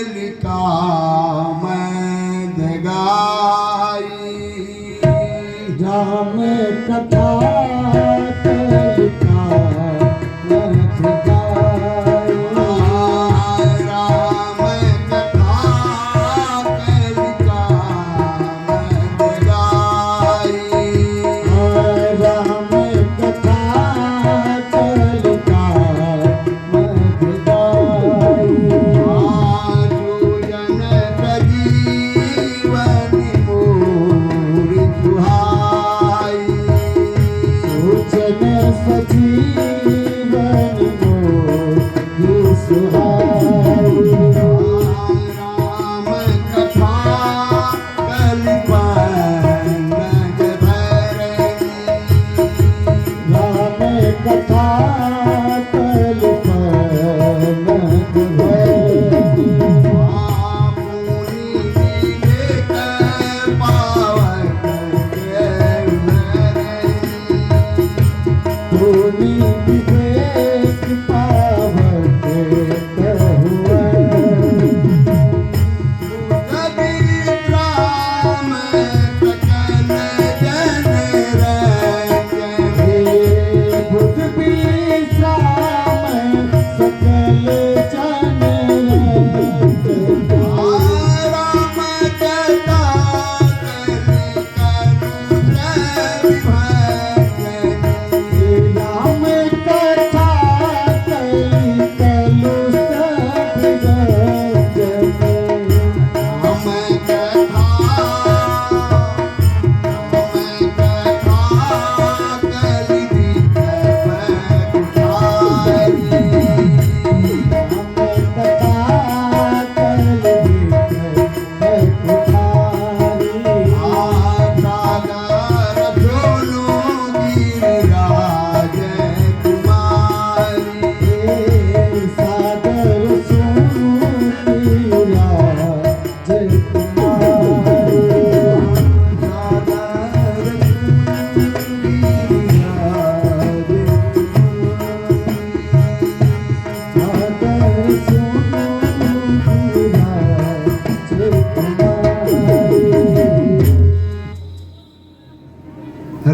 कलिका मैं गाई राम कथा कलिका मैं गाई राम कथा कलिका मैं गाई राम कथा कलिका मैं गाई जो जन सजीवन मोर सुहाई सुजन सजीवन मोहि सुहाई राम कथा कलिका नग भरनी राम कथा कलिका नग भरनी धोनी विवेक पावत कहुअन बुध विश्राम सकल जन राम कथा कलि कलु सब जन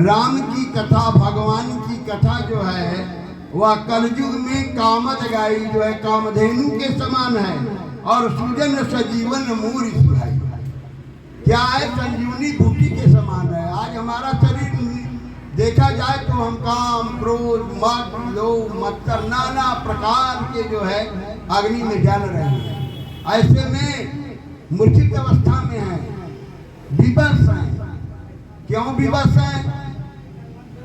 राम की कथा, भगवान की कथा जो है वह कलयुग में कामत गाई जो है कामधेनु के समान है और सुजन सजीवन मूर सुहाई। क्या है? संजीवनी बूटी के समान है। आज हमारा शरीर देखा जाए तो हम काम क्रोध मद लोभ मत्सर नाना प्रकार के जो है अग्नि में जल रहे हैं। ऐसे में मूर्छित अवस्था में है, विवश है। क्यों विवश है?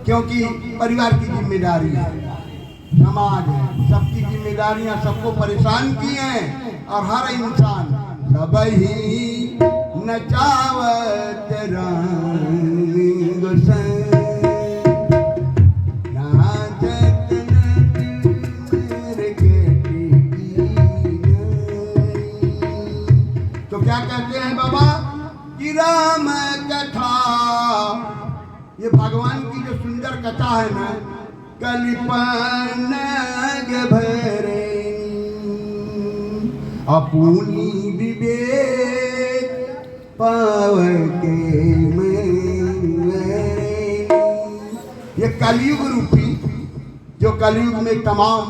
क्योंकि परिवार की जिम्मेदारी है, समाज है, सबकी जिम्मेदारियां सबको परेशान की हैं और हर इंसान सब ही नचावत रंग संग नाचत नटवर केटी तो क्या कहते हैं बाबा कि राम कथा, ये भगवान की जो सुंदर कथा है ना, कलिपन भरे अपनी विवेक पाव के ये कलयुग रूपी जो कलयुग में तमाम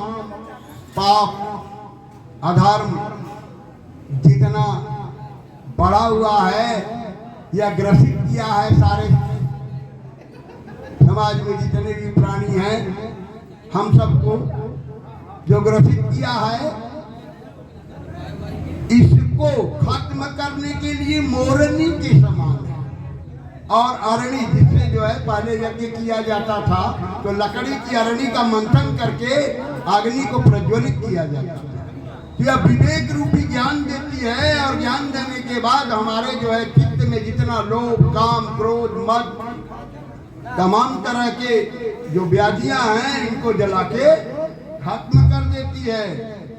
पाप अधर्म जितना बढ़ा हुआ है या ग्रसित किया है सारे समाज में जितने भी प्राणी हैं हम सबको जो ग्रसित किया है, इसको खत्म करने के लिए मोरनी के समान है। और अरणी जिससे जो है पहले यज्ञ किया जाता था तो लकड़ी की अरणी का मंथन करके अग्नि को प्रज्वलित किया जाता था। यह विवेक रूपी ज्ञान देती है और ज्ञान देने के बाद हमारे जो है चित्त में जितना लोभ काम क्रोध मद तमाम तरह के जो व्याधियां हैं इनको जला के खत्म कर देती है।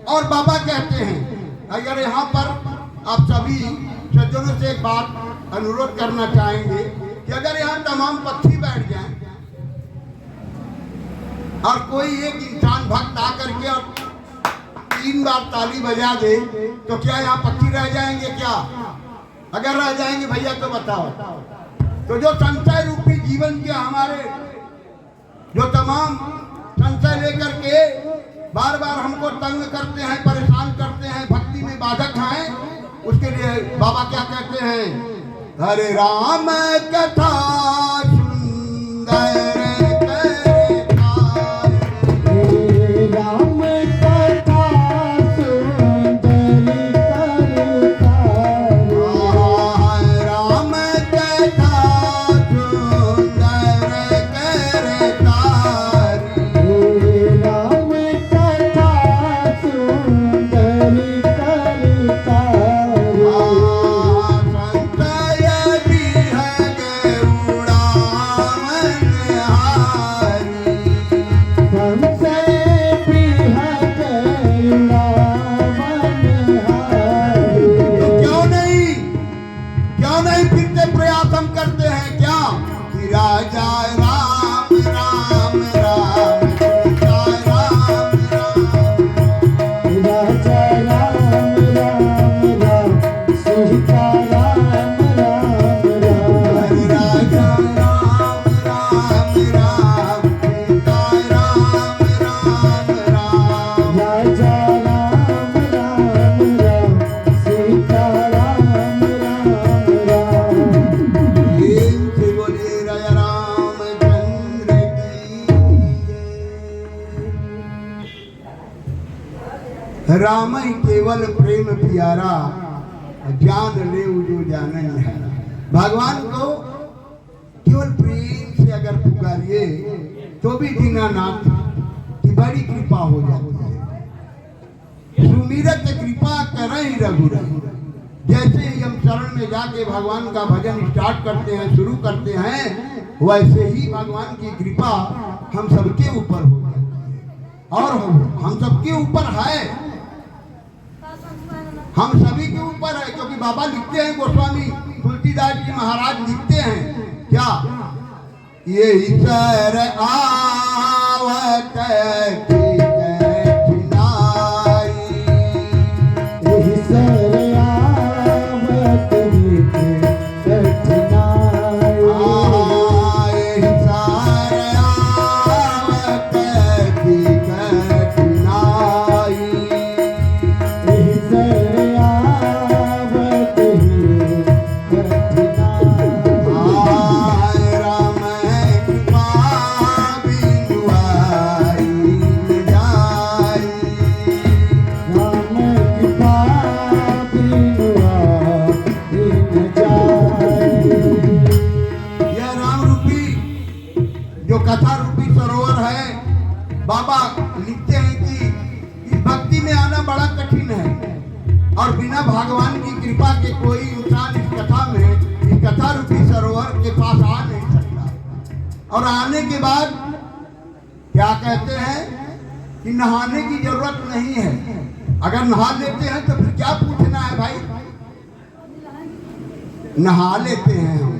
और बाबा कहते हैं, अगर यहाँ पर आप सभी सज्जनों से एक बात अनुरोध करना चाहेंगे कि अगर यहाँ तमाम पक्षी बैठ जाएं और कोई एक इंसान भक्त आकर के और 3 बार ताली बजा दे तो क्या यहाँ पक्षी रह जाएंगे क्या? अगर रह जाएंगे भैया तो बताओ। तो जो संशय रूपी जीवन के हमारे जो तमाम संशय लेकर के बार बार हमको तंग करते हैं, परेशान करते हैं, भक्ति में बाधक हैं, उसके लिए बाबा क्या कहते हैं? हरे राम कथा सुंदर राम कथा सुंदर राम कथा सुंदर राम कथा सुंदर संशय भी है उड़ावन हारी। संशय भी है तो क्यों नहीं फिर से प्रयास हम करते हैं क्या कि राजा राम राम राम सीता राम राम राजा राम राम राम सीता राम राम राम राजा राम राम राम सीता राम राम राम राजा राम राम राम सीता राम राम राम प्रेम से बोलिए राजा रामचंद्र की। राम ही केवल प्रेम प्यारा, जान ले जो जानन है। भगवान को केवल प्रेम से अगर पुकारिए तो भी दीनानाथ की बड़ी कृपा हो जाती है। सुमिरत कृपा करें रघुराई। जैसे ही हम शरण में जाके भगवान का भजन स्टार्ट करते हैं, शुरू करते हैं, वैसे ही भगवान की कृपा हम सबके ऊपर हो जाती है। और हम सबके ऊपर है, हम सभी के ऊपर है, क्योंकि बाबा लिखते हैं, गोस्वामी तुलसीदास जी महाराज लिखते हैं क्या? ये सर आवत की कठिनाई, एहि सरयावत की कठिनाई ये सर आवत की कठिनाई। एहि सरयावत ही कठिनाई राम कृपा बिनु आई न जाई। राम कृपा बिनु दिन जाई। यह राम रूपी जो कथा रूपी सरोवर है, बाबा लिखते हैं कि इस भक्ति में आना बड़ा कठिन है और बिना भगवान की कृपा के कोई इंसान इस कथा में, इस कथा रूपी सरोवर के पास आ नहीं सकता। और आने के बाद क्या कहते हैं कि नहाने की जरूरत नहीं है। अगर नहा लेते हैं तो फिर क्या पूछना है भाई? नहा लेते हैं हम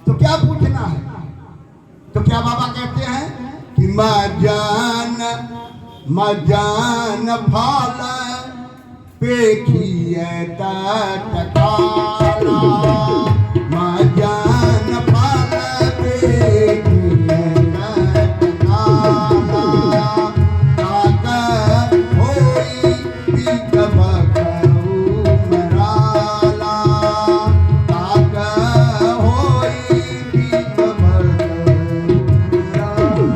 तो क्या पूछना है? तो क्या बाबा कहते हैं कि मजान फाल पेखिए तटकाला। मजान फाल पेखिए तटकाला। ताका होई पीक बकरू मराला। ताका होई पीक बकरू मराला।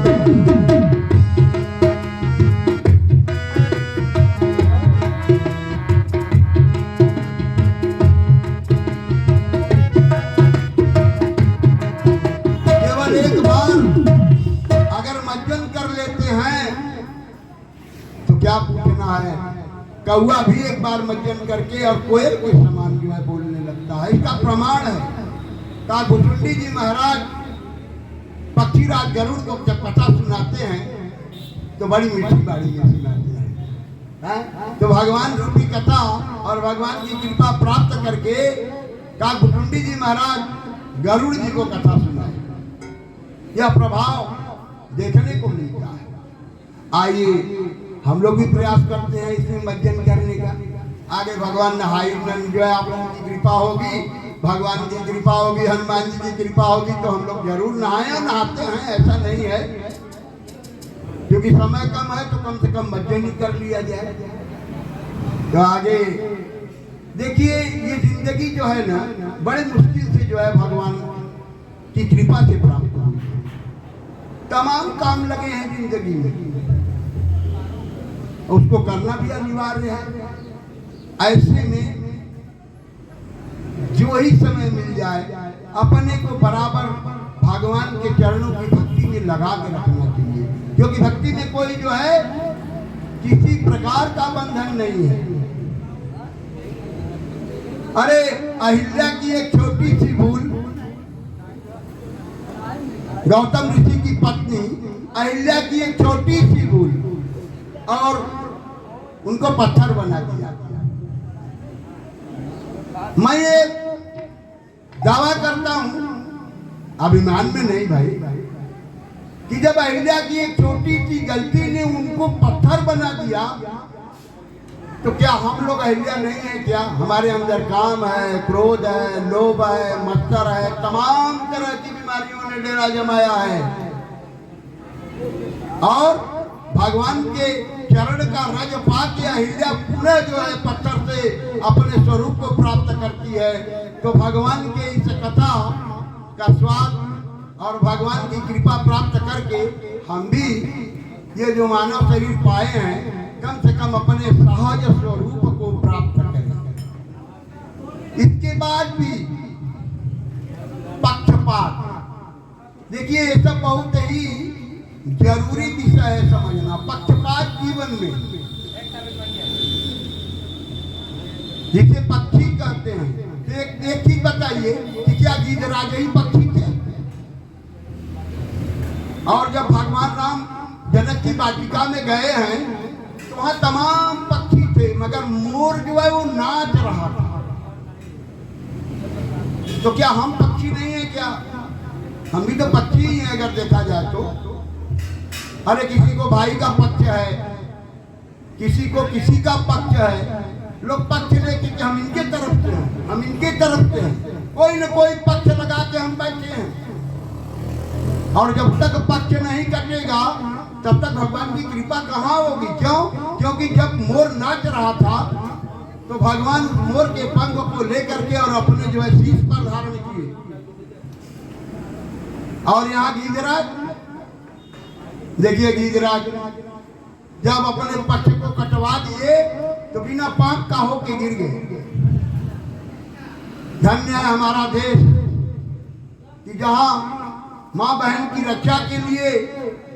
केवल एक बार अगर मज्जन कर लेते हैं तो क्या पूछना है? कौआ भी एक बार मज्जन करके और कोयल के समान जो है बोलने लगता है। इसका प्रमाण है का भुसुंडी जी महाराज पक्षीराज गरुड़ को जब कथा सुनाते हैं तो बड़ी मीठी बाड़ी में सुनाते हैं। तो भगवान रूपी कथा और भगवान की कृपा प्राप्त करके का भुसुंडी जी महाराज गरुड़ जी को कथा सुनाए। यह प्रभाव देखने को मिलता है। आइए हम लोग भी प्रयास करते हैं इसमें मज्जन करने का। आगे भगवान नहाई जो है आप लोगों की कृपा होगी, भगवान की कृपा होगी, हनुमान जी की कृपा होगी तो हम लोग जरूर नहाएं और नहाते हैं, ऐसा नहीं है। क्योंकि समय कम है तो कम से कम मज्जन ही कर लिया जाए। तो आगे देखिए ये जिंदगी जो है ना बड़े मुश्किल से जो है भगवान की कृपा से प्राप्त हुई। तमाम काम लगे हैं जिंदगी में, उसको करना भी अनिवार्य है। ऐसे में जो ही समय मिल जाए अपने को बराबर भगवान के चरणों की भक्ति में लगा के रखना चाहिए, क्योंकि भक्ति में कोई जो है किसी प्रकार का बंधन नहीं है। अरे अहिल्या की एक छोटी सी भूल, गौतम ऋषि की पत्नी अहिल्या की एक छोटी सी भूल और उनको पत्थर बना दिया। मैं ये दावा करता हूं, अभिमान में नहीं भाई, कि जब अहिल्या की एक छोटी सी गलती ने उनको पत्थर बना दिया तो क्या हम लोग अहिल्या नहीं है क्या? हमारे अंदर काम है, क्रोध है, लोभ है, मत्सर है, तमाम तरह की बीमारियों ने डेरा जमाया है। और भगवान के चरण का रज पाके अहिल्या पुनः जो है पत्थर से अपने स्वरूप को प्राप्त करती है। तो भगवान के इस कथा का स्वाद और भगवान की कृपा प्राप्त करके हम भी ये जो मानव शरीर पाए हैं कम से कम अपने सहज स्वरूप को प्राप्त करें। इसके बाद भी पक्षपात, देखिए ये सब बहुत ही जरूरी विषय है समझना। पक्षपात जीवन में, जिसे पक्षी कहते हैं, एक चीज बताइए कि क्या गीधराज ही पक्षी थे? और जब भगवान राम जनक की वाटिका में गए हैं तो वहां तमाम पक्षी थे, मगर मोर जो है वो नाच रहा था। तो क्या हम पक्षी नहीं है क्या? हम भी तो पक्षी ही हैं अगर देखा जाए तो। अरे किसी को भाई का पक्ष है, किसी को किसी का पक्ष है, लोग पक्ष लेके कि हम इनके तरफ से हैं, हम इनके तरफ से हैं, कोई न कोई पक्ष लगा के हम बैठे हैं। और जब तक पक्ष नहीं कटेगा तब तक भगवान की कृपा कहाँ होगी? क्यों? क्योंकि जब मोर नाच रहा था तो भगवान मोर के पंख को लेकर के और अपने जो है शीश पर धारण किए। और यहाँ गीधराज, देखिए गीधराज जब अपने पक्ष को कटवा दिए तो बिना पाप का होके गिर गए। धन्य है हमारा देश कि जहां माँ बहन की रक्षा के लिए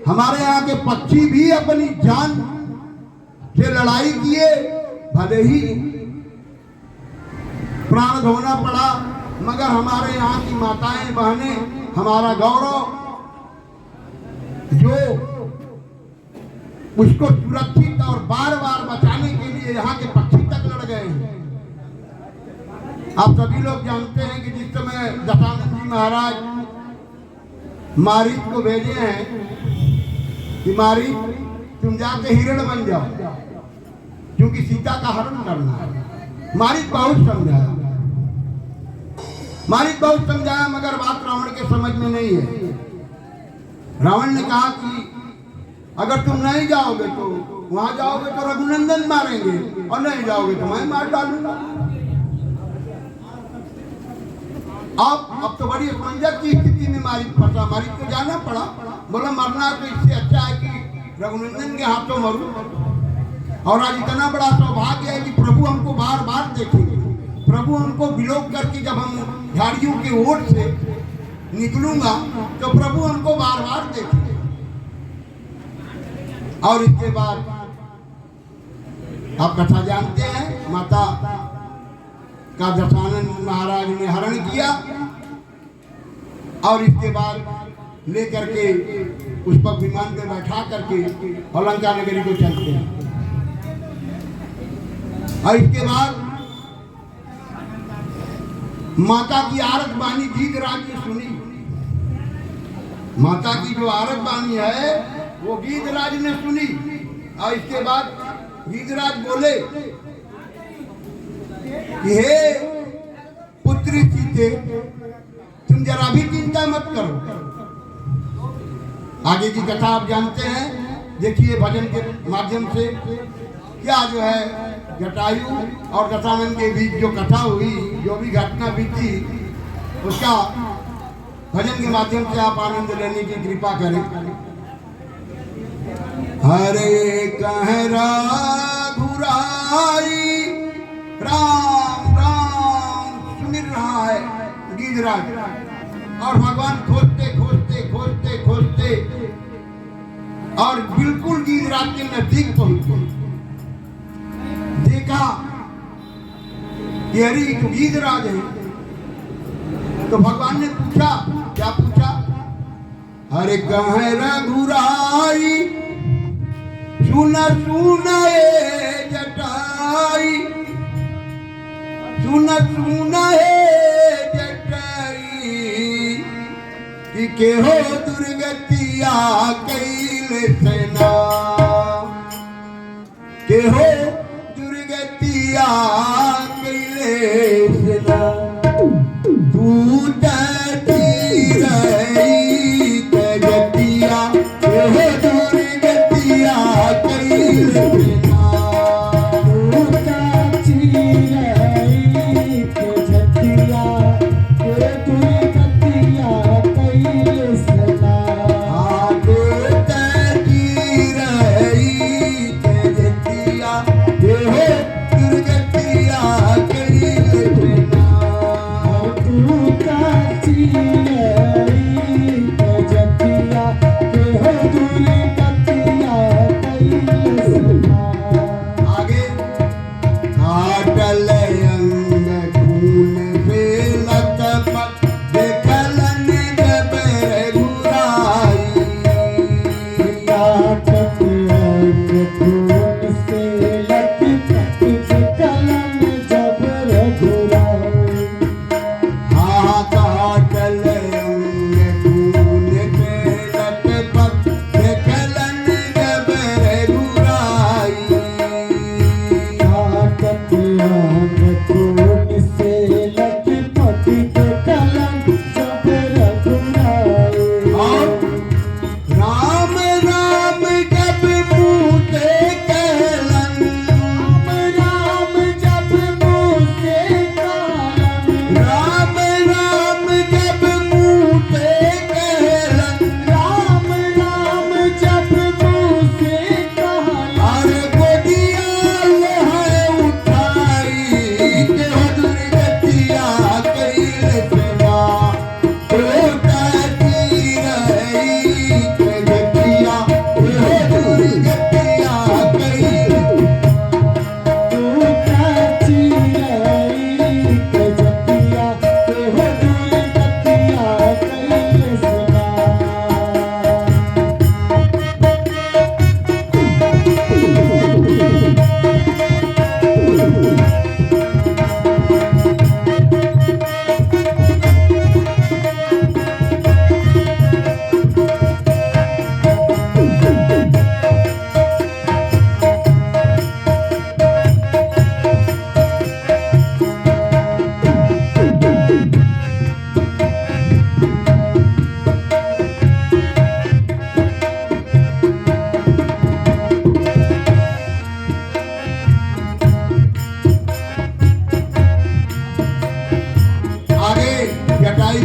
हमारे यहाँ के पक्षी भी अपनी जान से लड़ाई किए, भले ही प्राण धोना पड़ा, मगर हमारे यहाँ की माताएं बहनें हमारा गौरव जो उसको सुरक्षित और बार बार बचाने के लिए यहाँ के पक्षी तक लड़ गए हैं। आप सभी लोग जानते हैं कि जिस समय दशानंद जी महाराज मारीच को भेजे हैं कि मारीच तुम जाके हिरण बन जाओ क्योंकि सीता का हरण करना है। मारीच बहुत समझाया, मारीच बहुत समझाया, मगर बात रावण के समझ में नहीं है। रावण ने कहा कि अगर तुम नहीं जाओगे तो वहां जाओगे तो रघुनंदन मारेंगे और नहीं जाओगे तो मैं मार डालूंगा। अब तो बड़ी असमंजस की स्थिति में मारीच फंसा। मारीच को जाना पड़ा, बोला मरना तो इससे अच्छा है कि रघुनंदन के हाथों मरूं। और आज इतना बड़ा सौभाग्य है कि प्रभु हमको बार बार देखेंगे। प्रभु हमको विलोक करके जब हम झाड़ियों के ओट से निकलूंगा तो प्रभु हमको बार बार देखेंगे। और इसके बाद आप कथा जानते हैं, माता का दशानंद महाराज ने हरण किया और इसके बाद लेकर के उस पर विमान पे बैठा करके लंका नगरी को चलते हैं। और इसके बाद माता की आरत बानी गीधराज ने सुनी। माता की जो आरत बानी है वो गीधराज ने सुनी और इसके बाद गिरिराज बोले कि हे पुत्री सीते, तुम जरा भी चिंता मत करो। आगे की कथा आप जानते हैं, देखिए भजन के माध्यम से क्या जो है जटायु और दशानन के बीच जो कथा हुई, जो भी घटना बीती, उसका भजन के माध्यम से आप आनंद लेने की कृपा करें। हरे कहरा घुराई राम राम सुमिर रहा है गिरिराज, और भगवान खोजते खोजते खोजते खोजते और बिल्कुल गिरिराज के नजदीक पहुंचे। देखा कि अरे तो गिरिराज है। तो भगवान ने पूछा, क्या पूछा? अरे कहे रघुराई सुन सुन ए जटाई, सुन सुन ए जटाई, कि के हो दुर्गतिया कैले सेना, के हो दुर्गतिया कैले सेना।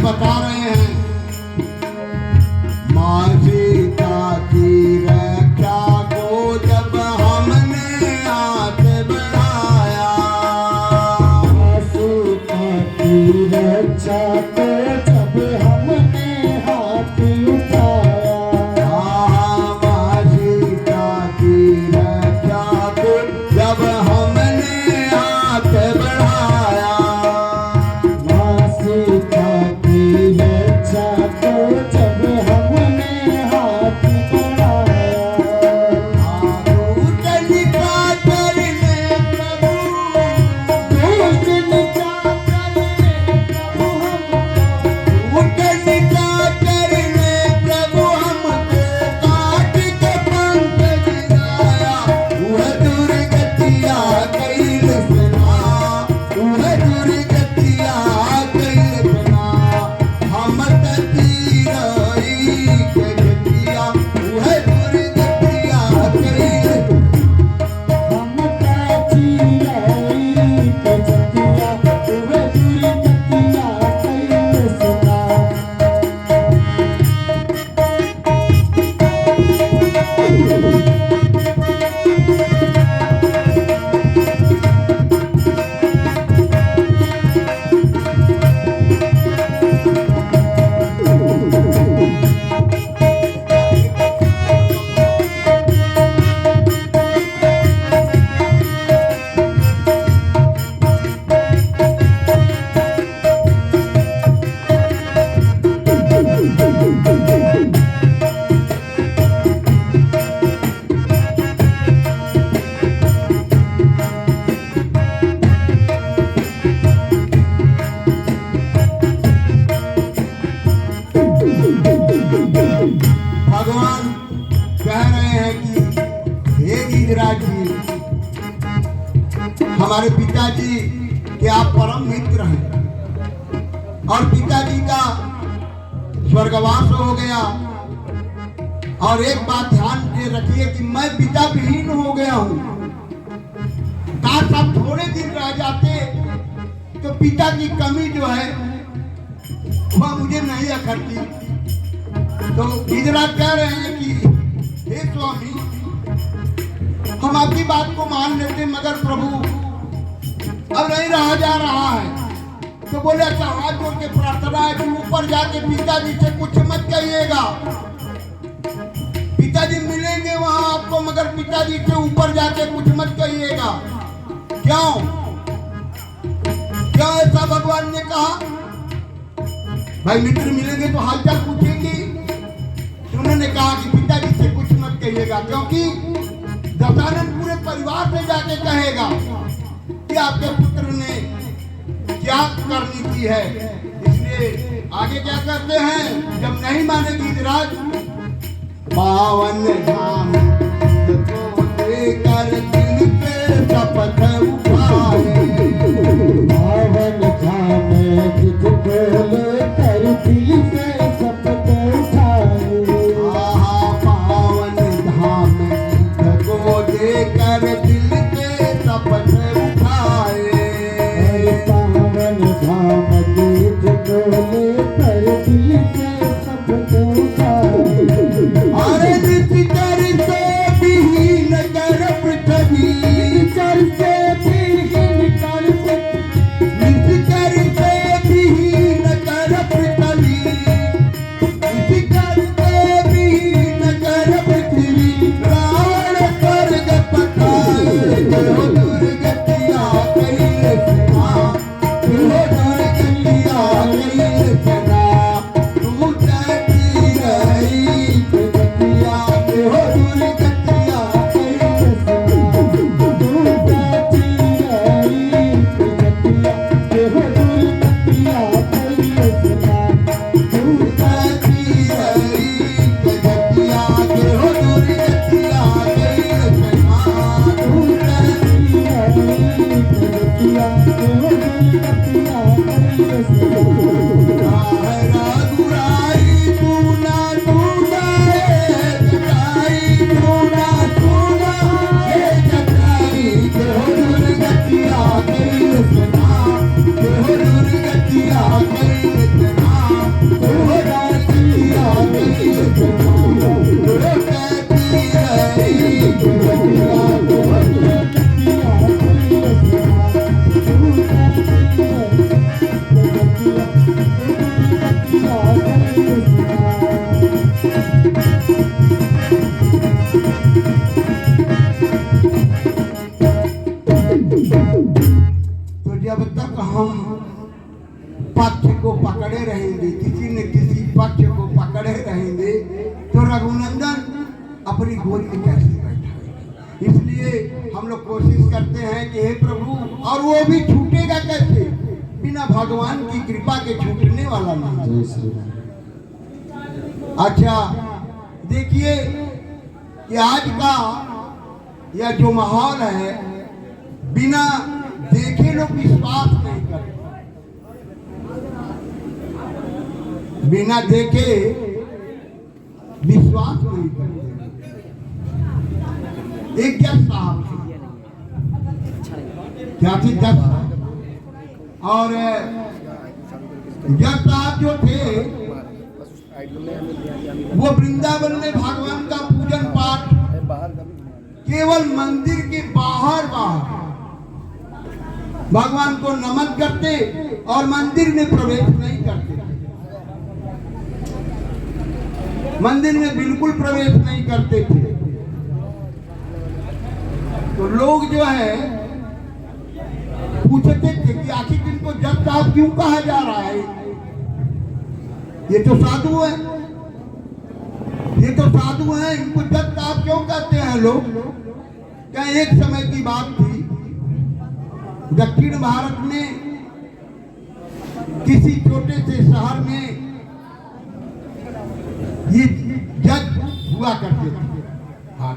बता रहे हैं, माँ सीता की रक्षा को जब हमने हाथ बढ़ाया, सीता की रक्षा को जब हमने हाथ उठाया, माँ सीता की रक्षा को जब हमने हाथ बढ़ाया, माँ सीता आप परम मित्र हैं और पिताजी का स्वर्गवास हो गया। और एक बात ध्यान से रखिए कि मैं पिता विहीन हो गया हूं। काश आप थोड़े दिन रह जाते तो पिता की कमी जो है वह मुझे नहीं अखरती। तो गिरिराज कह रहे हैं कि हे स्वामी, हम आपकी बात को मान लेते मगर प्रभु अब नहीं रहा जा रहा है। तो बोले अच्छा हाथ जोड़ के प्रार्थना है कि ऊपर जाके पिताजी से कुछ मत कहिएगा। पिताजी मिलेंगे वहां आपको, मगर पिताजी से ऊपर जाके कुछ मत कहिएगा। क्यों क्यों ऐसा भगवान ने कहा? भाई मित्र मिलेंगे तो हालचाल पूछेंगे। तो उन्होंने कहा कि पिताजी से कुछ मत कहिएगा, क्योंकि दशानन पूरे परिवार से जाके कहेगा कि आपके पुत्र ने क्या करनी की है। इसलिए आगे क्या करते हैं, जब नहीं मानेगी गिरिराज, पावन धाम को देकर दिल पे शपथ उठाए। पावन धाम जिसको लेकर दिल पे शपथ उठाए। पावन धाम को देकर दिल पे शपथ उठाए। पावन धाम जिसको लेकर दिल पे शपथ उठाए। अरे निश्चर से विहीन कर पृथ्वी, निश्चर से विहीन कर पृथ्वी, निश्चर से विहीन कर पृथ्वी, निश्चर से विहीन कर पृथ्वी। प्राण स्वर्ग पठाए, जो दुर्गतिया कैले सेना, जो दुर्गतिया कैले सेना। तू चली रही दुर्गतिया, जो दुर्गतिया कैले सेना। तू जाती रही दुर्गतिया, जो दुर्गतिया कैले सेना। तू चली रही दुर्गतिया, जो दुर्गतिया कैले सेना। तू जाती रही दुर्गतिया, जो दुर्गतिया कैले सेना। रघुराई तू ना सुनाए जटाई, तू ना सुनाए जटाई। जो दुर्गतिया कैले सेना, जो दुर्गतिया कैले सेना, जो दुर्गतिया कैले सेना। जो कहती रही दुर्गतिया, जो दुर्गतिया कैले सेना। तू जाती रही दुर्गतिया, दुर्गतिया कैले सेना। तो जब तक हम पक्ष को पकड़े रहेंगे, किसी न किसी पक्ष को पकड़े रहेंगे, तो रघुनंदन अपनी गोद में कैसे बैठाएंगे। इसलिए हम लोग कोशिश करते हैं कि हे प्रभु, और वो भी छूटेगा कैसे, बिना भगवान की कृपा के छूटने वाला नहीं। जय श्री राम। अच्छा देखिए कि आज का यह जो माहौल है, बिना देखे लोग विश्वास नहीं करते। बिना देखे विश्वास नहीं करते। एक जज साहब थे, क्या थे जज साहब, और जज साहब जो थे वो वृंदावन में भगवान का पूजन पाठ केवल मंदिर के बाहर भगवान को नमन करते और मंदिर में प्रवेश नहीं करते। मंदिर में बिल्कुल प्रवेश नहीं करते थे। तो लोग जो है पूछते थे कि आखिर इनको जज साहब क्यों कहा जा रहा है, ये तो साधु है, ये तो साधु है, इनको जज साहब क्यों कहते हैं लोग। क्या एक समय की बात थी, दक्षिण भारत में किसी छोटे से शहर में ये जज हुआ करते थे। हाँ,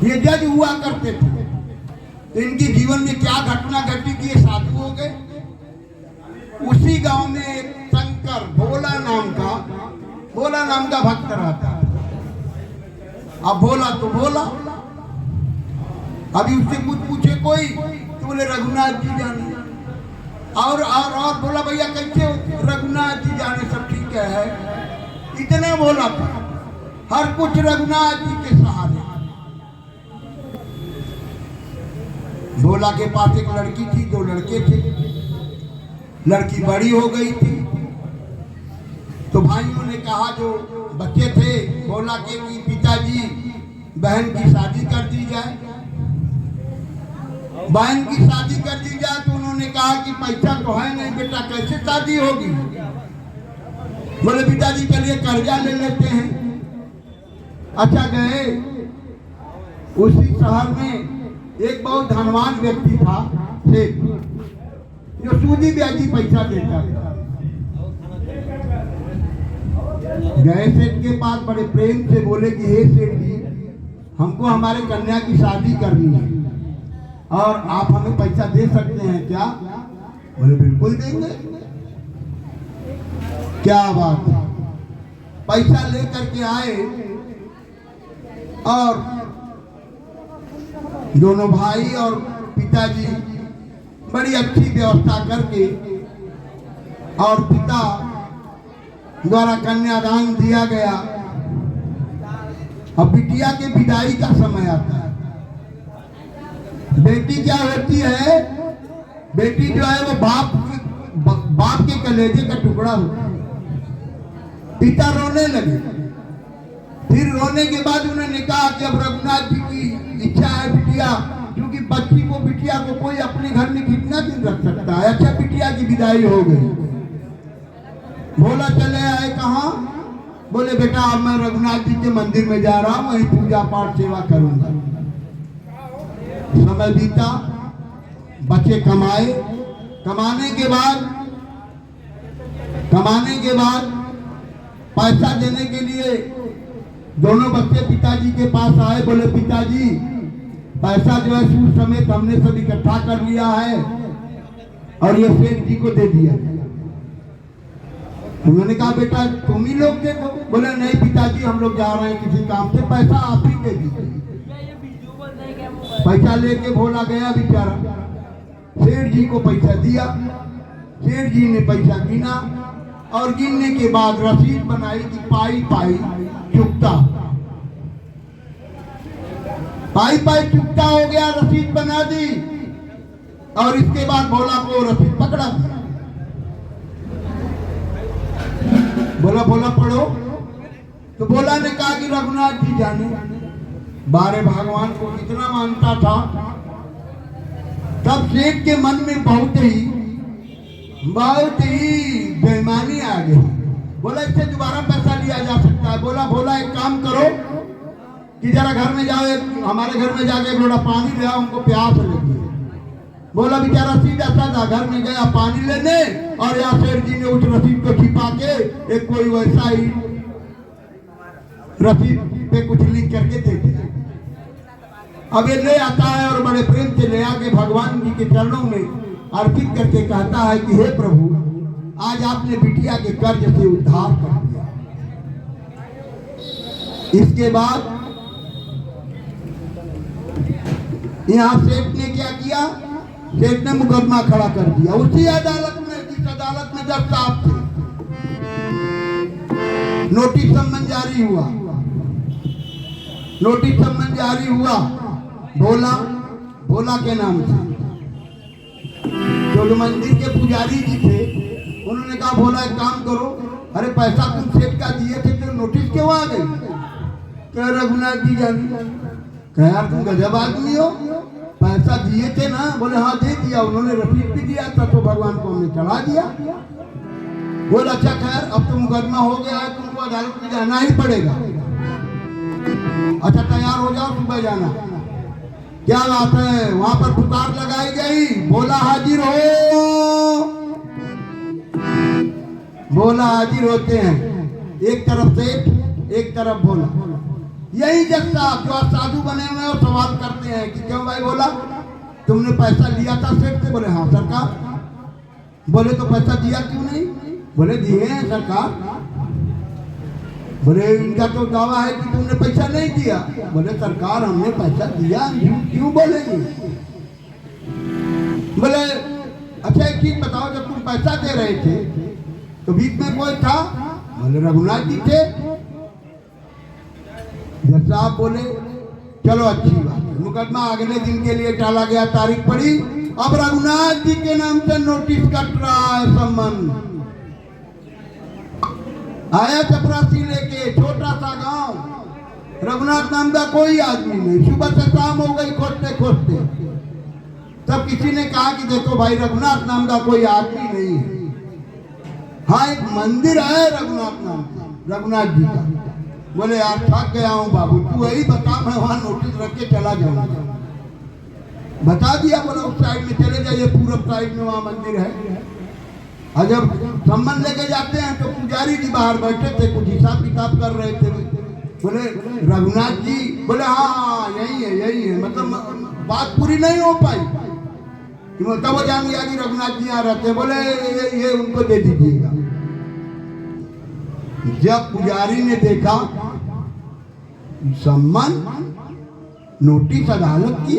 ये जज हुआ करते थे। तो इनके जीवन में क्या घटना घटी भोला नाम का भक्त रहता है। अब बोला तो बोला, अभी उससे कुछ पूछे कोई तो बोले रघुनाथ जी जाने, और बोला भैया कैसे रघुनाथ जी जाने, सब ठीक है। इतना बोला था, हर कुछ रघुनाथ जी के सहारे। भोला के पास एक लड़की थी, 2 लड़के थे। लड़की बड़ी हो गई थी तो भाइयों ने कहा, जो बच्चे थे भोला के, कि पिताजी बहन की शादी कर दी जाए। बहन की शादी कर दी जाए तो उन्होंने कहा कि पैसा तो है नहीं बेटा, कैसे शादी होगी। बोले पिताजी चलिए कर्जा ले लेते हैं। अच्छा गए, उसी शहर में एक बहुत धनवान व्यक्ति था, सेठ, जो सूदी ब्याजी पैसा देता था। गए सेठ के पास, बड़े प्रेम से बोले कि हे सेठ जी, हमको हमारे कन्या की शादी करनी है और आप हमें पैसा दे सकते हैं क्या। बोले बिल्कुल देंगे, क्या बात है। पैसा लेकर के आए और दोनों भाई और पिताजी बड़ी अच्छी व्यवस्था करके, और पिता द्वारा कन्यादान दिया गया। अब बिटिया के विदाई का समय आता है। बेटी क्या होती है, बेटी जो है वो बाप के कलेजे का टुकड़ा होता है। पिता रोने लगे, फिर रोने के बाद उन्होंने कहा कि अब रघुनाथ जी की इच्छा है, बिटिया, क्योंकि बच्ची को, बिटिया को कोई अपने घर में कितना दिन रख सकता है। अच्छा बिटिया की विदाई हो गई। भोला चले आए कहाँ, बोले बेटा अब मैं रघुनाथ जी के मंदिर में जा रहा हूँ, वहीं पूजा पाठ सेवा करूंगा। समय बीता, बच्चे कमाए, कमाने के बाद पैसा देने के लिए दोनों बच्चे पिताजी के पास आए। बोले पिताजी पैसा जो है सूद समेत हमने सब इकट्ठा कर लिया है और ये सेठ जी को दे दिया। उन्होंने कहा बेटा तुम ही लोग देखो। बोले नहीं पिताजी, हम लोग जा रहे हैं किसी काम से, पैसा आप ही दे दीजिए। पैसा लेके भोला गया बेचारा, सेठ जी को पैसा दिया। सेठ जी ने पैसा गिना और गिनने के बाद रसीद बनाई कि पाई पाई चुकता। पाई पाई चुकता हो गया, रसीद बना दी और इसके बाद भोला को रसीद पकड़ा दिया। बोला पढ़ो, तो भोला ने कहा कि रघुनाथ जी जाने। बारे भगवान को इतना मानता था, तब सेठ के मन में बहुत ही बेईमानी आ गई। बोला इससे दोबारा पैसा लिया जा सकता है। बोला एक काम करो कि जरा घर में जाओ, हमारे घर में जाके एक लोटा पानी ले आओ, हमको प्यास लगी। बोला बेचारा सीधा साधा घर में गया पानी लेने, और यहाँ सेठ जी ने उस रसीद को छिपा के एक कोई वैसा ही रसीद पे कुछ लिख करके दे दिया। अब ये ले आता है और बड़े प्रेम से ले आके भगवान जी के चरणों में अर्पित करके कहता है कि हे प्रभु, आज आपने बिटिया के कर्ज से उद्धार कर दिया। इसके बाद यहाँ सेठ ने क्या किया, सेठ ने मुकदमा खड़ा कर दिया उसी अदालत में, जिस अदालत में जज साहब थे। नोटिस सम्मन जारी हुआ, भोला के नाम से। जो मंदिर के पुजारी जी थे उन्होंने कहा भोला एक काम करो, अरे पैसा तुम सेठ का दिए थे तो नोटिस क्यों आ गई। कह रघुनाथ जी जानी, कह यार तुम गजब आदमी हो, पैसा दिए थे ना। बोले हाँ दे दिया, उन्होंने रसीद भी दिया था तो भगवान को हमने चढ़ा दिया। बोले अच्छा खैर अब तो मुकदमा हो गया है, तुमको अदालत में जाना ही पड़ेगा। अच्छा तैयार हो जाओ, सुबह जाना। क्या बात है, वहां पर पुकार लगाई गई, भोला हाजिर हो। भोला हाजिर होते हैं, एक तरफ सेठ एक तरफ भोला। यही जज साहब जो साधु बने हुए और सवाल करते हैं कि क्यों भाई भोला, तुमने पैसा लिया था सेठ से। बोले हाँ सरकार। बोले तो पैसा दिया क्यों नहीं। बोले दिए हैं सरकार। बोले इनका तो दावा है कि तुमने पैसा नहीं दिया। बोले सरकार हमने पैसा दिया, क्यों बोलेंगे। बोले अच्छा एक चीज बताओ, जब तुम पैसा दे रहे थे तो बीच में कोई था। बोले रघुनाथ जी थे। जब साहब बोले चलो अच्छी बात है, मुकदमा अगले दिन के लिए टाला गया, तारीख पड़ी। अब रघुनाथ जी के नाम से नोटिस कट रहा है सम्मन। आया चपरासी लेके, छोटा सा गांव, रघुनाथ नाम का कोई आदमी नहीं। सुबह से शाम हो गई खोजते खोजते, तब किसी ने कहा कि देखो भाई रघुनाथ नाम का कोई आदमी नहीं है। हाँ एक मंदिर है रघुनाथ नाम का, रघुनाथ जी का। बोले यार थक गया हूँ बाबू, तू यही बता, मैं वहां नोटिस रख के चला जाऊंगा। बता दिया। बोला उस साइड में चले जाइए, पूरब साइड में वहां मंदिर है। और जब सम्मन लेके जाते हैं तो पुजारी जी बाहर बैठे थे, कुछ हिसाब किताब कर रहे थे। बोले रघुनाथ जी, बोले हाँ यही है यही है। मतलब बात पूरी नहीं हो पाई कि मतलब वो जान गया कि रघुनाथ जी यहाँ रहते। बोले ये उनको दे दीजिएगा। जब पुजारी ने देखा सम्मन नोटिस अदालत की,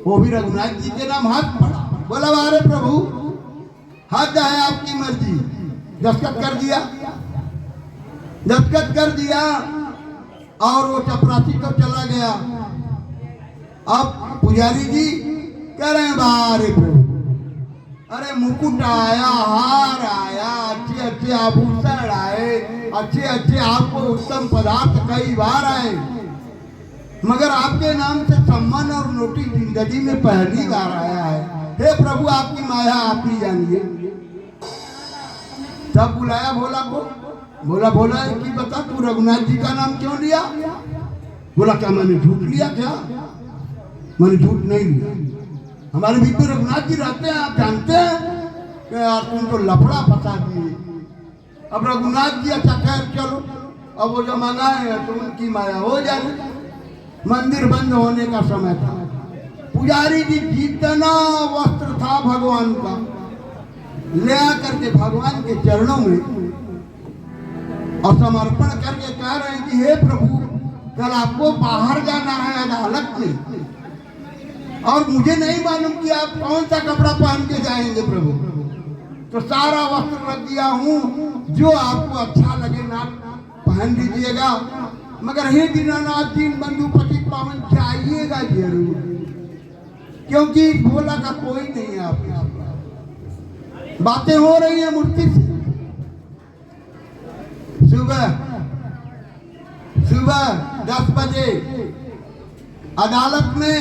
वो भी रघुनाथ जी के नाम, हाथ पड़ा। बोला अरे प्रभु हद है आपकी मर्जी। दस्तखत कर दिया, दस्तखत कर दिया और वो चपरासी तो चला गया। अब पुजारी जी कह रहे हैं बारे प्रभु, अरे मुकुट आया, हार आया, अच्छे अच्छे आभूषण आए, अच्छे अच्छे आपको उत्तम पदार्थ कई बार आए, मगर आपके नाम से सम्मान और नोटिस जिंदगी में पहली बार आया है। हे प्रभु आपकी माया आप ही जानिए। तब बुलाया भोला को। बोला भोला कि बता तू रघुनाथ जी का नाम क्यों लिया। बोला क्या मैंने झूठ लिया क्या। मैंने झूठ नहीं लिया, हमारे बीच में रघुनाथ जी रहते हैं, आप जानते हैं कि यार तुम तो लफड़ा फंसा दिए। अब रघुनाथ जी अच्छा खैर चलो, अब वो जो मंगाए तो उनकी माया हो जाए। मंदिर बंद होने का समय था। पुजारी जी जितना वस्त्र था भगवान का ले आकर के भगवान के चरणों में और समर्पण करके कह रहे हैं कि हे प्रभु कल आपको बाहर जाना है अदालत में, और मुझे नहीं मालूम कि आप कौन सा कपड़ा पहन के जाएंगे प्रभु। तो सारा वस्त्र रख दिया हूँ, जो आपको अच्छा लगे ना पहन लीजिएगा, मगर हे दीनानाथ दीन बंधु पतित पावन चाहिएगा जरूर, क्योंकि भोला का कोई नहीं है आपके साथ। बातें हो रही है मूर्ति से। सुबह 10 बजे अदालत में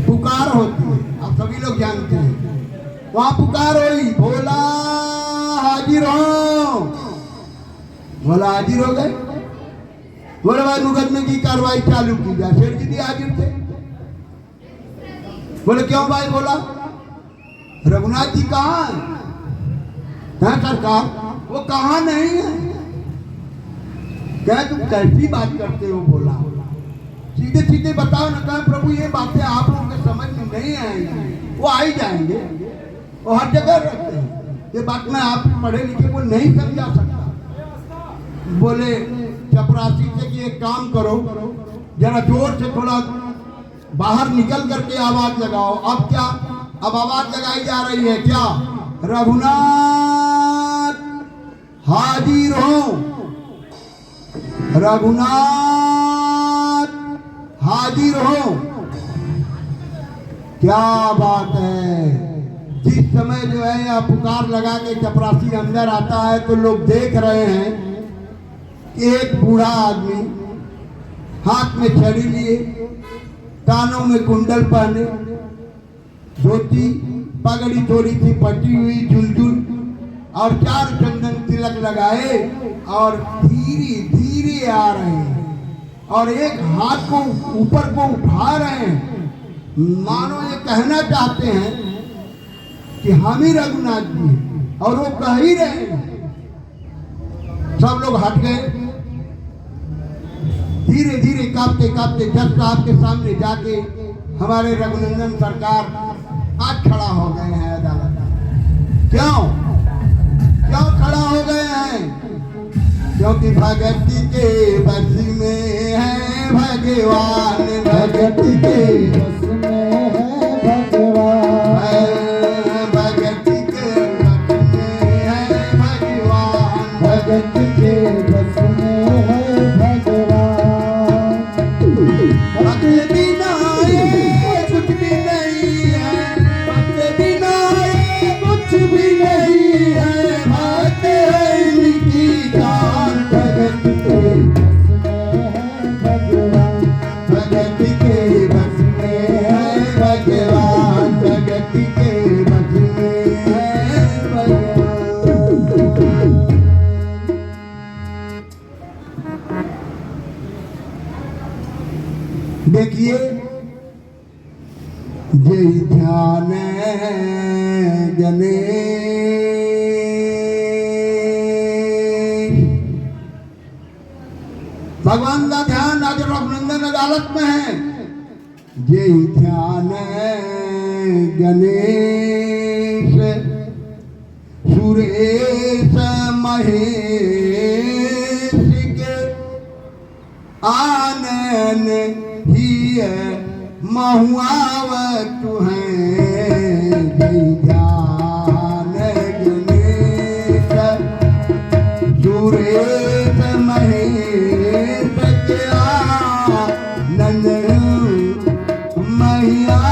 पुकार होती है, आप सभी लोग जानते हैं। वहां पुकार हुई, भोला हाजिर हो। भोला हाजिर हो गए। बोले भाई मुकदमे की कार्रवाई चालू की जाए। सेठ जी भी हाजिर थे। बोले क्यों भाई। बोला रघुनाथ जी कहाँ है सरकार। वो कहाँ नहीं है। क्या तुम कैसी बात करते हो। बोला सीधे सीधे बताओ ना। कहा प्रभु ये बातें आप लोगों के समझ में नहीं आएंगी, वो आ ही जाएंगे, वो हर जगह रहते हैं। ये बात मैं आप पढ़े लिखे को नहीं समझा सकता। बोले चपरासी से कि एक काम करो, जरा जोर से थोड़ा बाहर निकल करके आवाज लगाओ। अब क्या, अब आवाज लगाई जा रही है क्या, रघुनाथ हाजिर हो, रघुनाथ हाजिर हो। क्या बात है। जिस समय जो है यह पुकार लगा के चपरासी अंदर आता है तो लोग देख रहे हैं कि एक बूढ़ा आदमी हाथ में छड़ी लिए, कानों में कुंडल पहने, धोती पगड़ी थोड़ी सी पटी हुई झुलझुल और 4 चंदन तिलक लगाए और धीरे धीरे आ रहे हैं और एक हाथ को ऊपर को उठा रहे हैं, मानो ये कहना चाहते हैं कि हम ही रघुनाथ जी हैं, और वो कह ही रहे हैं। सब लोग हट गए। धीरे धीरे कांपते कांपते जज साहब के सामने जाके हमारे रघुनंदन सरकार आज खड़ा हो गए हैं अदालत। क्यों क्यों खड़ा हो गए हैं। क्योंकि भगत के बस में है भगवान, भगत के बस में है भगवान, भगत के बस में है भगवान, भगत के बस में है भगवान। भक्त बिना ये कुछ भी नहीं है, भक्त बिना ये कुछ भी नहीं है, भक्त है इनकी जान। भगत के बस में है भगवान, भगत के बस में है भगवान, भगत के बस में है भगवान। देखिए जय ध्यान जने भगवान का ध्यान राजा रघुनंदन अदालत में है। जय ध्यान गणेश सुरेश महेश के आनन ही महुआवत हैं। जय ध्यान गणेश सुरेश महेश के आनन महियावत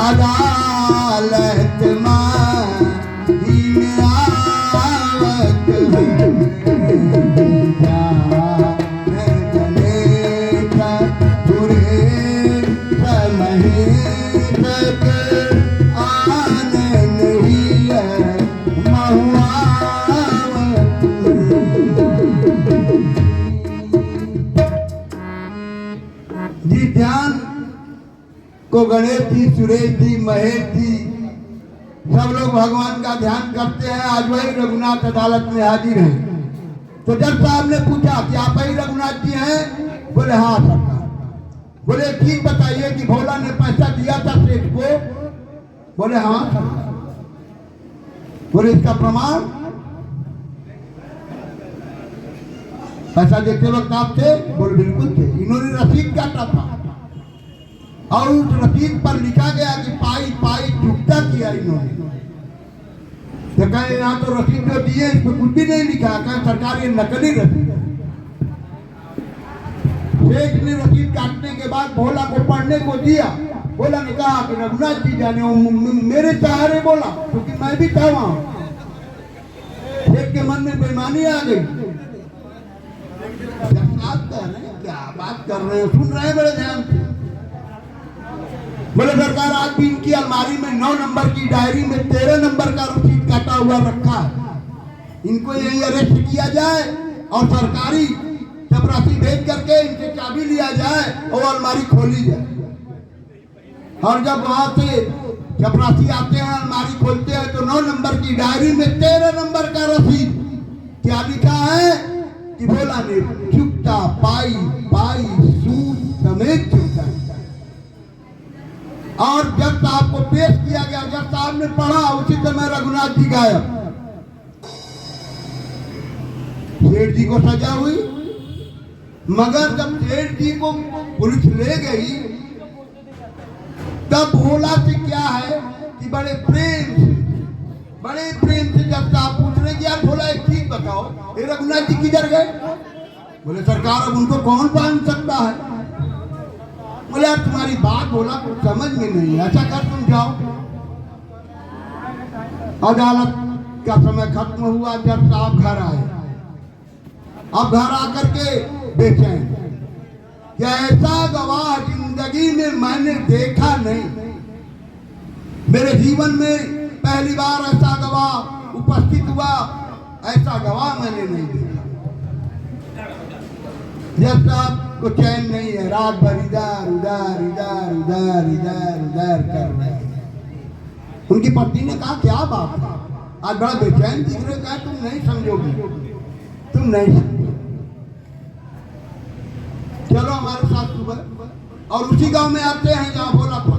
अदालत माही में आवत जी ध्यान को गणेश जी, सुरेश जी, महेश जी सब लोग भगवान का ध्यान करते हैं। आज वही रघुनाथ अदालत में हाजिर हैं। तो जज साहब ने पूछा कि आप ही रघुनाथ जी हैं? बोले हाँ सरकार। बोले ठीक बताइए कि भोला ने पैसा दिया था सेठ को? बोले हाँ सरकार। बोले इसका प्रमाण? पैसा देते वक्त आप थे? बोले बिल्कुल थे। इन्होंने रसीद काटा था और उस रसीद पर लिखा गया कि पाई पाई चुकता किया इन्होंने। तो कहे यहाँ तो रसीद जो दिए इस पर कुछ भी नहीं लिखा। कहे सरकार ये नकली रसीद है। शेख ने रसीद काटने के बाद भोला को पढ़ने को दिया। भोला ने कहा कि रघुनाथ जी जाने वो मेरे सहारे बोला क्योंकि मैं भी था वहां। शेख के मन में बेईमानी आ गई। क्या बात कर रहे हैं? सुन रहे हैं बड़े ध्यान से। बोले सरकार आज भी इनकी अलमारी में 9 नंबर की डायरी में 13 नंबर का रसीद काटा हुआ रखा है। इनको यही अरेस्ट किया जाए और सरकारी चपरासी भेज करके इनसे चाबी लिया जाए और अलमारी खोली जाए। और जब वहां से चपरासी आते हैं, अलमारी खोलते हैं तो 9 नंबर की डायरी में 13 नंबर का रसीद क्या लिखा है कि भोला ने चुकता पाई पाई सूद समेत चुकता। और जब साहब को पेश किया गया, जब साहब ने पढ़ा उसी समय रघुनाथ जी गायब। सेठ जी को सजा हुई। मगर जब सेठ जी को पुलिस ले गई तब भोला से क्या है कि बड़े प्रेम से जब साहब पूछने की यार भोला एक चीज बताओ, ये रघुनाथ जी किधर गए? बोले सरकार अब उनको कौन पहन सकता है। बोले यार तुम्हारी बात भोला कुछ समझ में नहीं है। ऐसा कर तुम जाओ। अदालत का समय खत्म हुआ। जब साहब घर आए, अब घर आकर के बेचैन, क्या ऐसा गवाह जिंदगी में मैंने देखा नहीं। मेरे जीवन में पहली बार ऐसा गवाह उपस्थित हुआ। ऐसा गवाह मैंने नहीं देखा। जब साहब को चैन नहीं है, रात भर इधर उधर इधर उधर इधर उधर कर रहे हैं। उनकी पत्नी ने कहा क्या बात है, आज बड़ा बेचैन दिख रहे, कहा तुम नहीं समझोगी, तुम नहीं समझोगी, चलो हमारे साथ सुबह। और उसी गांव में आते हैं जहां भोला था।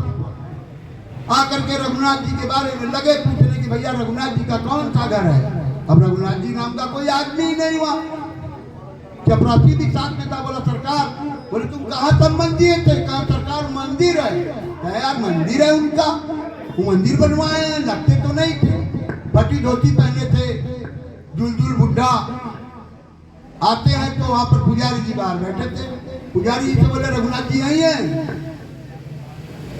आकर के रघुनाथ जी के बारे में लगे पूछने कि भैया रघुनाथ जी का कौन सा घर है। अब रघुनाथ जी नाम का कोई आदमी ही नहीं हुआ। चपरासी भी साथ में था। बोला सरकार, बोले तुम कहाँ तब मंदिर थे, कहा सरकार मंदिर है। कहा यार मंदिर है उनका, वो मंदिर बनवाए हैं, लगते तो नहीं थे, फटी धोती पहने थे, दुलदुल बुढ़ा। आते हैं तो वहां पर पुजारी जी बाहर बैठे थे। पुजारी जी से बोले रघुनाथ जी यही है।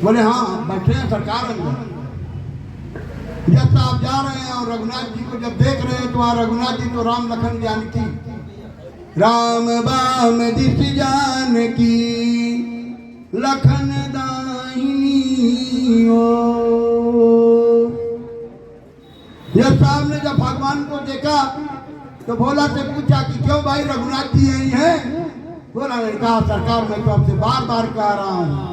बोले हाँ बैठे हैं सरकार अंदर। जब साहब जा रहे हैं और रघुनाथ जी को जब देख रहे हैं तो वहां रघुनाथ जी तो राम लखन जानकी, राम बाम दिस जानकी लखन दाहिनी ओर। जब साहब ने जब भगवान को देखा तो भोला से पूछा कि क्यों भाई रघुनाथ जी यही हैं। भोला ने कहा सरकार मैं तो आपसे बार बार कह रहा हूँ।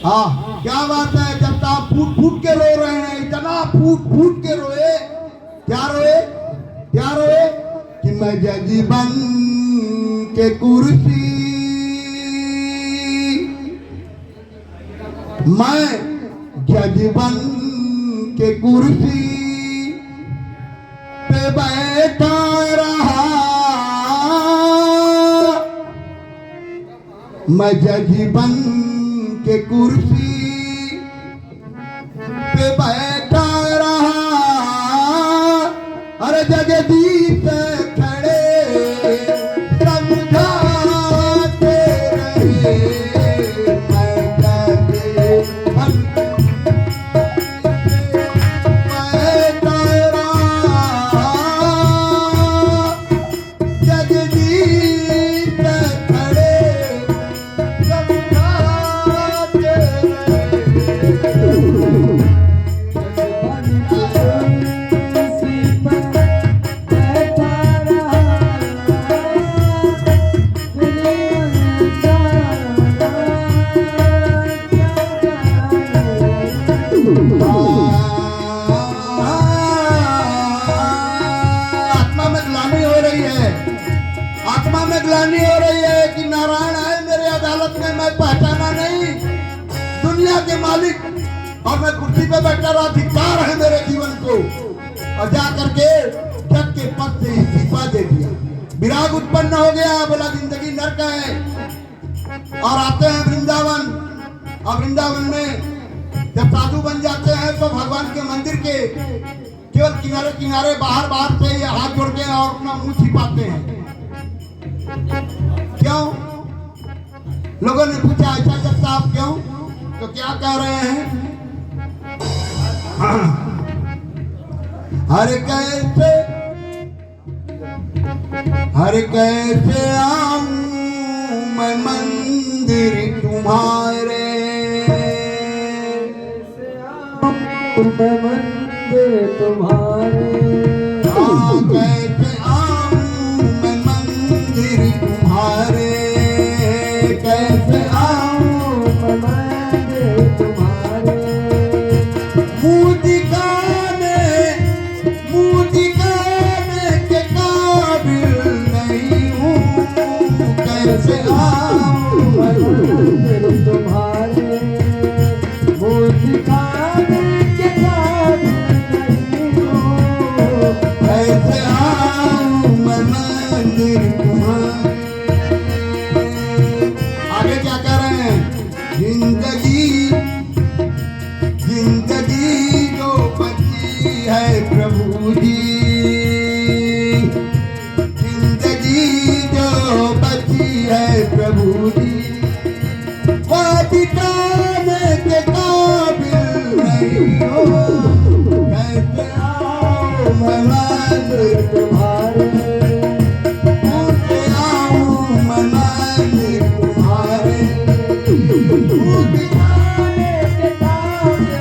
हाँ क्या बात है, जब आप फूट फूट के रो रहे हैं, इतना फूट फूट के रोए, क्या रोए, क्या रोए कि मैं जज बन के कुर्सी, मैं जज बन के कुर्सी पे बैठा रहा, मैं जज बन के कुर्सी पे बैठा रहा। अरे जगदीश खड़े समझाते रहे, मैं जज बन बैठा रहा, जगदीश खड़े समझाते आत्मा में ग्लानि हो रही है, आत्मा में ग्लानि हो रही है कि नारायण आए मेरे अदालत में, मैं पहचाना नहीं दुनिया के मालिक और मैं कुर्सी पे बैठा रहा, धिक्कार है मेरे जीवन को। और जा करके जग के पद से इस्तीफा दे दिया, विराग उत्पन्न हो गया। बोला जिंदगी नरक है। और आते हैं वृंदावन, और वृंदावन में जब साधु बन जाते हैं तो भगवान के मंदिर के केवल किनारे किनारे बाहर बाहर से ये हाथ जोड़ के और अपना मुंह छिपाते हैं। क्यों? लोगों ने पूछा ऐसा जब साहब क्यों, तो क्या कह रहे हैं, हर कैसे आऊं मैं मंदिर तुम्हारे, मंदिर तुम्हारे, कैसे आऊं मैं मंदिर तुम्हारे, कैसे आऊं मैं मंदिर तुम्हारे, मुँह दिखाने के काबिल नहीं हूँ, कैसे आऊं मैं मंदिर तुम्हारे, मुँह दिखाने के काबिल नहीं हूँ, कैसे आऊं मैं मंदिर तुम्हारे। आगे क्या कर रहे हैं, जिंदगी जो बची है प्रभु जी, जिंदगी जो बची है प्रभु जी, वो बिताने के काबिल नहीं हो, कैसे आऊं मैं मंदिर तुम्हारे, कैसे आऊं मैं मंदिर तुम्हारे, वो दिखाने के काबिल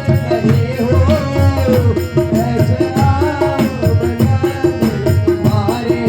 नहीं हो, कैसे आऊं मैं मंदिर तुम्हारे,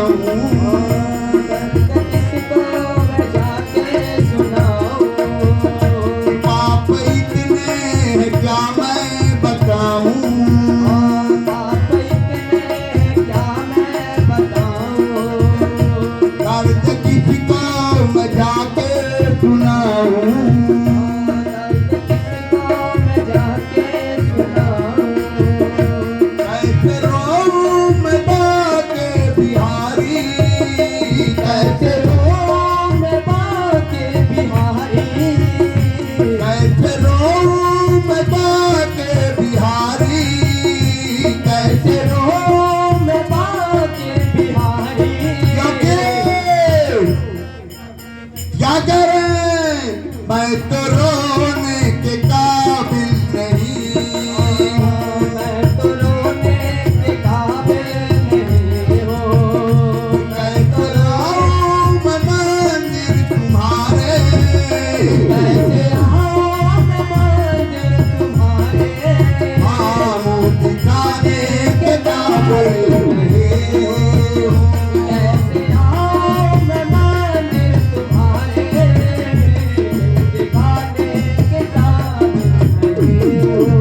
सुनाऊं दर्द किसको मैं जाके सुनाऊं पाप इतने हैं क्या मैं बताऊं आप इतने क्या मैं बताऊं दर्द किसको मैं जाके सुनाऊं दर्द किसको मैं जाके सुनाऊं कैसे रोऊं मैं बाके बिहारी कैसे कैसे रोऊं मैं बाके बिहारी कैसे रोऊं मैं बाके बिहारी कैसे कैसे रोऊं मैं बाके बिहारी क्या करें मैं तो रोने के काबिल नहीं मैं तो रोने के काबिल नहीं हूँ कैसे आऊं मैं मंदिर तुम्हारे कैसे आऊं मैं मंदिर तुम्हारे हाँ दिखाने के काबिल नहीं कैसे आऊं मैं मंदिर तुम्हारे दिखाने के काबिल नहीं हूँ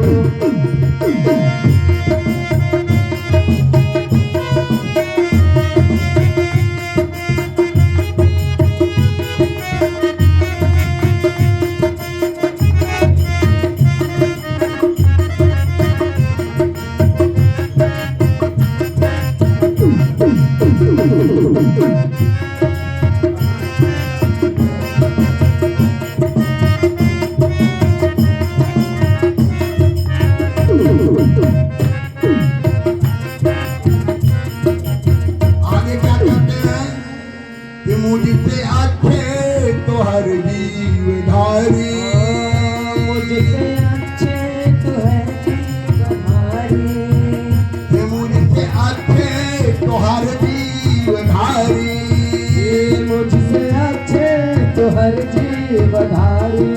आगे क्या कहते हैं कि मुझसे अच्छे तो हर जीवधारी मुझसे अच्छे तो है जीवधारी कि मुझसे अच्छे तो हर जीवधारी मुझसे अच्छे तो हर जीवधारी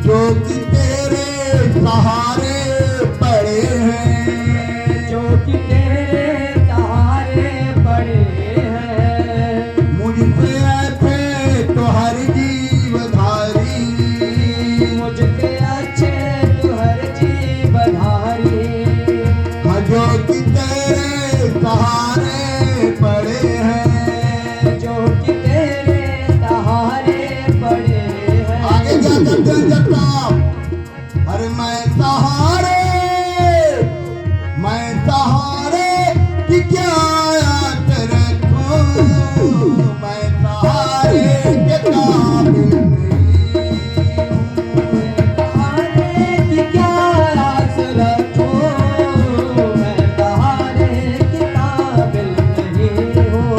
जो कि तेरे सहारे पड़े हैं जो कि तेरे सहारे पड़े हैं मुझसे अच्छे तो हर जीवधारी मुझसे अच्छे तो हर जीवधारी हाँ, जो कि तेरे सहारे पड़े हैं जो कि तेरे सहारे पड़े हैं आगे क्या करते हैं जब साहब अरे मैं सहारे की क्या याद रखूं मैं सहारे के काबिल नहीं सहारे की क्या आस रखूं मैं सहारे के काबिल नहीं हूँ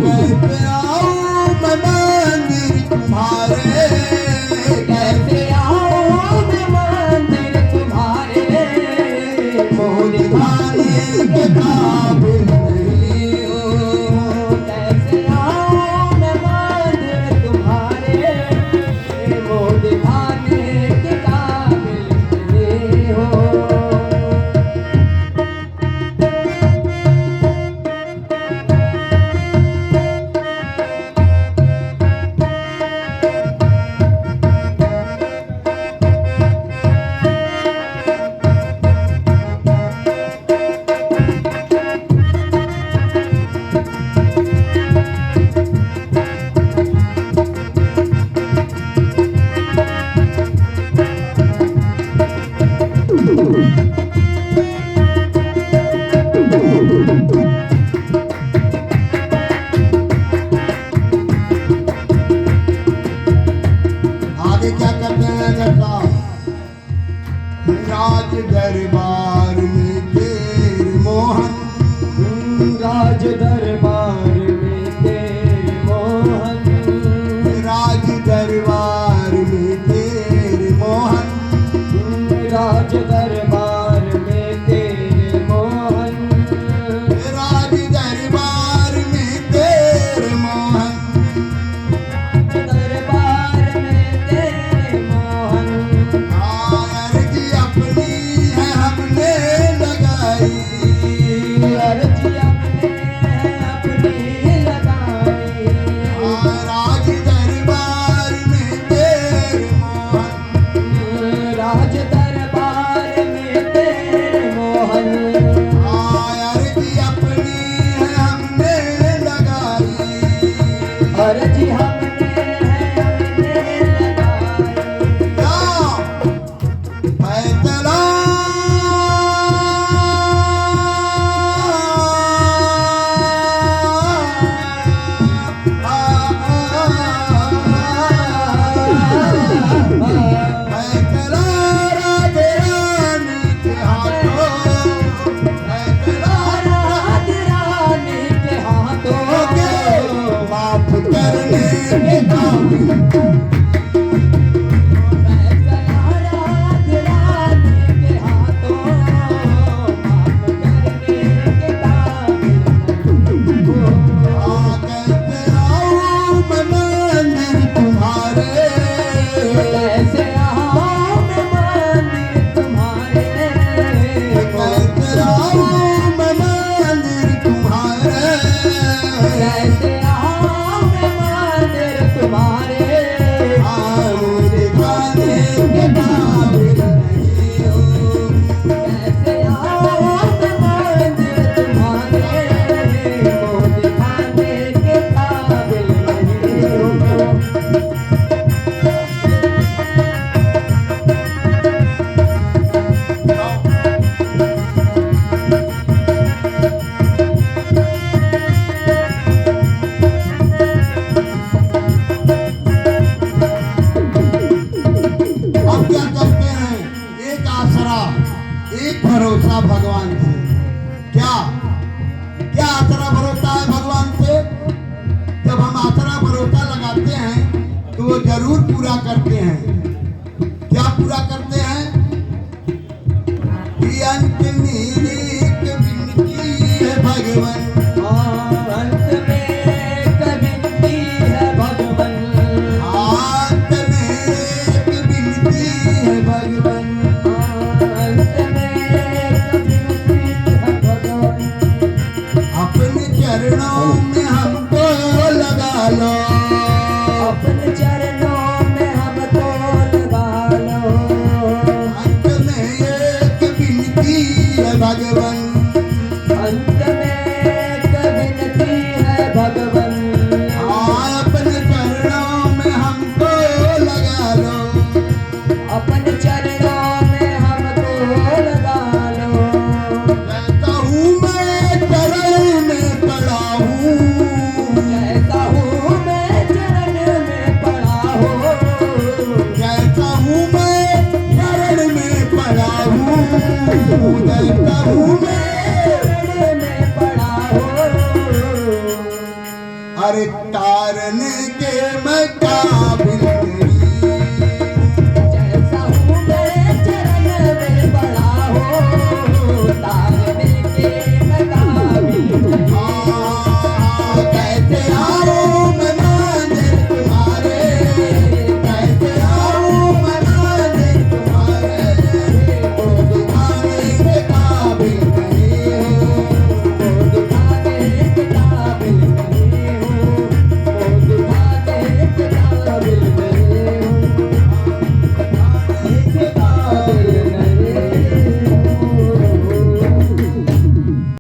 कैसे आऊं मैं मंदिर तुम्हारे कैसे आऊं मैं मंदिर तुम्हारे मोह दिखाने के काबिल नहीं हूं कैसे आऊं मैं मंदिर तुम्हारे मोह दिखाने के काबिल नहीं हूँ अर्जी हमने है हमने लगाई। फैसला फैसला राधे रानी के हाथों, फैसला राधे रानी के हाथों के माफ करने के काबिल। फैसला राधे रानी के हाथों माफ करने के काबिल। कैसे आऊं मैं मंदिर तुम्हारे, कैसे आऊं मैं मंदिर तुम्हारे। कैसे आऊं मैं मंदिर तुम्हारे, कैसे आऊं मैं मंदिर तुम्हारे। आऊं दिखाने के काबिल नहीं हूँ। कैसे आऊं मैं मंदिर तुम्हारे। वो दिखाने के काबिल नहीं हूँ। अब क्या करते हैं, एक आसरा, एक भरोसा भगवान से। क्या क्या आसरा भरोसा है भगवान से? जब हम आसरा भरोसा लगाते हैं तो वो जरूर पूरा करते हैं। क्या पूरा करते हैं? कि अंत मेरी एक विनती है भगवान, अंत में एक विनती है भगवन। अंत में एक विनती है भगवान, अंत में एक विनती है भगवन। अपने चरणों में हमको लगा लो, अपने चरणों में हमको लगा लो। अंत में एक विनती है भगवान, अंत में एक विनती है भगवन। अपने चरणों में हमको लगा लो। अपने चरणों में हमको लगा लो। कहता हूँ मैं चरण में पड़ा हूँ, कहता हूँ मैं चरण में पड़ा हूँ। कहता हूँ मैं चरण में पड़ा हूँ, कहता हूँ मैं। चरण में पड़ा हूँ। अरे